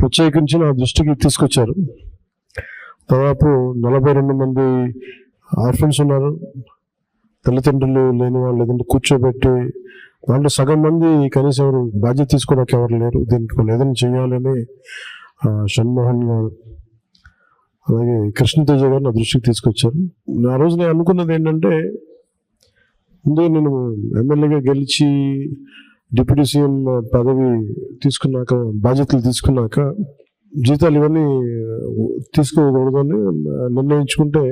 ప్రత్యేకించి నా దృష్టికి తీసుకొచ్చారు. దాదాపు 42 మంది ఆర్ఫన్స్ ఉన్నారు, తల్లిదండ్రులు లేని వాళ్ళు, లేదంటే కూర్చోబెట్టి దాంట్లో సగం మంది కనీసం ఎవరు బాధ్యత తీసుకోవడానికి ఎవరు లేరు. దీనికి వాళ్ళు ఏదైనా చేయాలని షణ్మోహన్ గారు అలాగే కృష్ణతేజ గారు నా దృష్టికి తీసుకొచ్చారు. ఆ రోజు నేను అనుకున్నది ఏంటంటే, ముందు నేను ఎమ్మెల్యేగా గెలిచి డిప్యూటీ సీఎం పదవి తీసుకున్నాక, బాధ్యతలు తీసుకున్నాక జీతాలు ఇవన్నీ తీసుకోకూడదని నిర్ణయించుకుంటే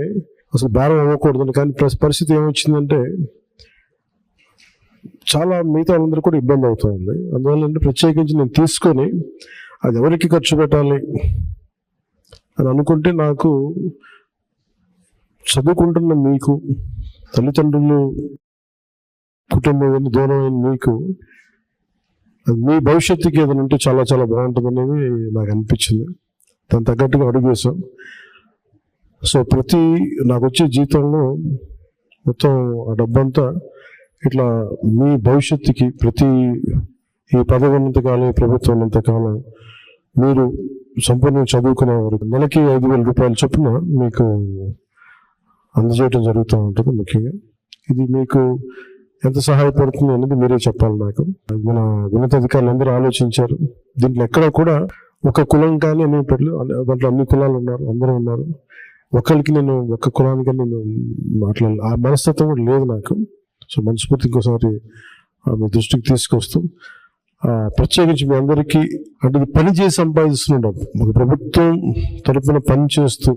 అసలు భారం అవ్వకూడదని. కానీ పరిస్థితి ఏమొచ్చిందంటే చాలా మిగతా వాళ్ళందరూ కూడా ఇబ్బంది అవుతుంది. అందువల్ల అంటే ప్రత్యేకించి నేను తీసుకొని అది ఎవరికి ఖర్చు పెట్టాలి అని అనుకుంటే, నాకు చదువుకుంటున్న మీకు, తల్లిదండ్రులు కుటుంబం దూరమైన మీకు, అది మీ భవిష్యత్తుకి ఏదైనా ఉంటే చాలా చాలా బాగుంటుంది అనేది నాకు అనిపించింది. దాని తగ్గట్టుగా అడుగు వేసాం. సో నాకు వచ్చే జీతంలో మొత్తం ఆ డబ్బంతా ఇట్లా మీ భవిష్యత్తుకి, ఈ పదవి ఉన్నంతకాలం, ఈ ప్రభుత్వం ఉన్నంతకాలం మీరు సంపూర్ణంగా చదువుకునే వరకు నెలకి 5,000 రూపాయలు చొప్పున మీకు అందజేయడం జరుగుతూ ఉంటుంది. ముఖ్యంగా ఇది మీకు ఎంత సహాయపడుతుంది అనేది మీరే చెప్పాలి నాకు. మన ఉన్నతాధికారులు అందరూ ఆలోచించారు. దీంట్లో ఎక్కడ కూడా ఒక కులం కానీ అనే దాంట్లో అన్ని కులాలు ఉన్నారు, అందరూ ఉన్నారు. ఒకరికి నేను ఒక్క కులానికి నేను మాట్లాడాలి ఆ మనస్తత్వం కూడా లేదు నాకు. సో మనస్ఫూర్తి ఇంకోసారి మీ దృష్టికి తీసుకొస్తూ, ప్రత్యేకించి మీ అందరికీ అంటే ఇది పని చేసి సంపాదిస్తున్నాం, ఒక ప్రభుత్వం తరఫున పని చేస్తూ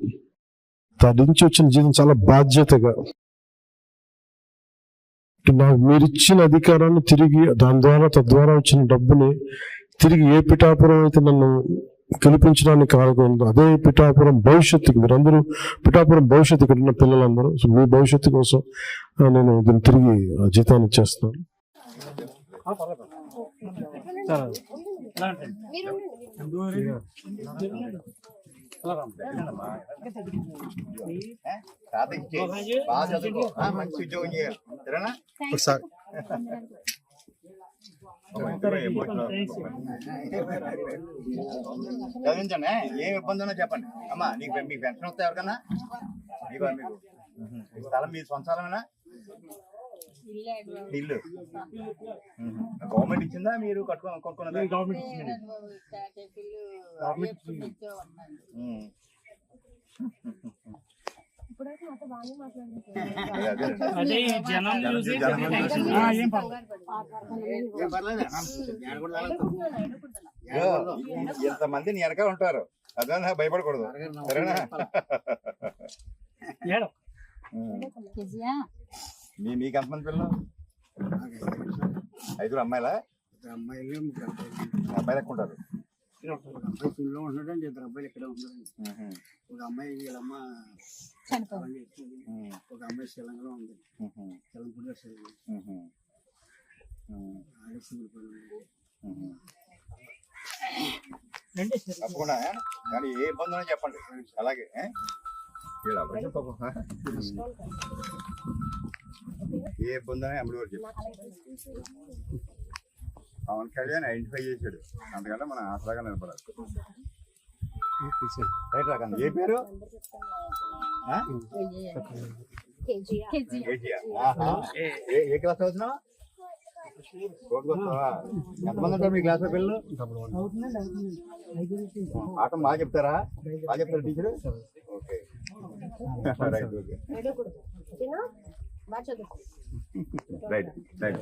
దాని నుంచి వచ్చిన జీతం చాలా బాధ్యతగా, నాకు మీరు ఇచ్చిన అధికారాన్ని తిరిగి తద్వారా వచ్చిన డబ్బుని తిరిగి ఏ పిఠాపురం అయితే నన్ను గెలిపించడానికి కారణం, అదే పిఠాపురం భవిష్యత్తుకి, మీరందరూ పిఠాపురం భవిష్యత్తు, ఇక్కడ ఉన్న పిల్లలందరూ, సో మీ భవిష్యత్తు కోసం నేను దీన్ని తిరిగి జీతాన్ని ఇచ్చేస్తున్నాను. చదివించండి, ఏం ఇబ్బంది ఉన్నా చెప్పండి. అమ్మా మీకు పెన్షన్ వస్తే ఎవరికన్నా మీకు స్థలం మీ సొంత స్థలమేనా? ఇల్లు గవర్నమెంట్ ఇచ్చిందా, మీరు కొనుక్కున్నదా? గవర్నమెంట్ ఇచ్చింది. ఎంతమంది నీ వెనక ఉంటారు, అదే భయపడకూడదు, సరేనా? మీకు ఎంతమంది పిల్లలు? 5 అమ్మాయిలా? అబ్బాయిలు ఎక్కువ ఉంటారు. పిల్లలు ఉన్నాడండి, 2 అబ్బాయిలు ఇక్కడ ఉన్నారండి. ఒక అమ్మాయి వీళ్ళమ్మ, ఒక అమ్మాయి శిలంగలో ఉంది, శిలంపూడిలో తప్పకుండా. కానీ ఏ ఇబ్బంది ఉన్నా చెప్పండి. అలాగే ఏ ఇబ్బంది అని అమ్మడి వారు చెప్పండి. పవన్ కళ్యాణ్ ఐడెంటిఫై చేశాడు, అందుకంటే మనం ఆసరాగా నిలబడాలి. రైట్ రాకండి. ఏ పేరు? ఏ క్లాస్ చదువుతున్నావు? ఎంతమంది ఉంటారు మీ క్లాస్ లో పిల్లలు? ఆటం బాగా చెప్తారా? బాగా చెప్తారా teacher? Okay, right, okay, right, right.